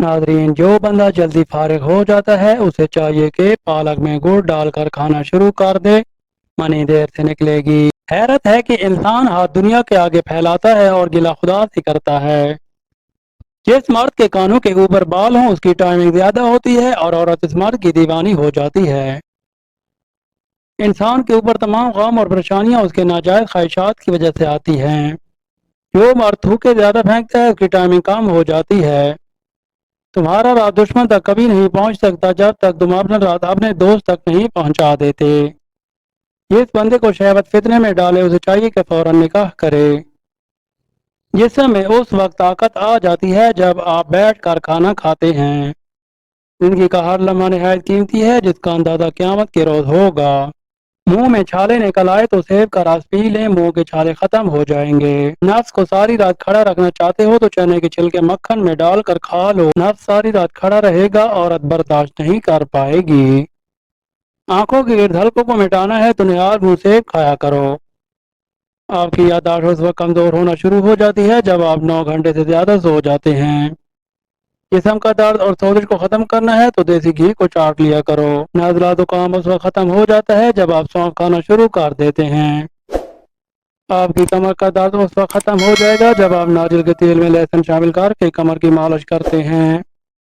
ناظرین، جو بندہ جلدی فارغ ہو جاتا ہے اسے چاہیے کہ پالک میں گڑ ڈال کر کھانا شروع کر دے، منی دیر سے نکلے گی۔ حیرت ہے کہ انسان ہاتھ دنیا کے آگے پھیلاتا ہے اور گلا خدا سے کرتا ہے۔ جس مرد کے کانوں کے اوپر بال ہوں اس کی ٹائمنگ زیادہ ہوتی ہے اور عورت اس مرد کی دیوانی ہو جاتی ہے۔ انسان کے اوپر تمام غم اور پریشانیاں اس کے ناجائز خواہشات کی وجہ سے آتی ہیں۔ جو مرد تھوکے زیادہ پھینکتا ہے اس کی ٹائمنگ کم ہو جاتی ہے۔ تمہارا راز دشمن تک کبھی نہیں پہنچ سکتا جب تک تم اپنا راز اپنے دوست تک نہیں پہنچا دیتے۔ جس بندے کو شہوت فتنے میں ڈالے اسے چاہیے کہ فوراً نکاح کرے۔ جسم میں اس وقت طاقت آ جاتی ہے جب آپ بیٹھ کر کھانا کھاتے ہیں۔ زندگی کا ہر لمحہ نہایت قیمتی ہے جس کا اندازہ قیامت کے روز ہوگا۔ منہ میں چھالے نکل آئے تو سیب کا رس پی لیں، منہ کے چھالے ختم ہو جائیں گے۔ نفس کو ساری رات کھڑا رکھنا چاہتے ہو تو چنے کے چھلکے مکھن میں ڈال کر کھا لو، نفس ساری رات کھڑا رہے گا، عورت برداشت نہیں کر پائے گی۔ آنکھوں کے گرد حلقوں کو مٹانا ہے تو نہار منہ سیب کھایا کرو۔ آپ کی یادداشت اس وقت کمزور ہونا شروع ہو جاتی ہے جب آپ 9 گھنٹے سے زیادہ سو جاتے ہیں۔ جسم کا درد اور سوزش کو ختم کرنا ہے تو دیسی گھی کو چاٹ لیا کرو۔ نزلہ زکام اس وقت ختم ہو جاتا ہے جب آپ سونف کھانا شروع کر دیتے ہیں۔ آپ کی کمر کا درد اس وقت ختم ہو جائے گا جب آپ ناریل کے تیل میں لہسن شامل کر کے کمر کی مالش کرتے ہیں۔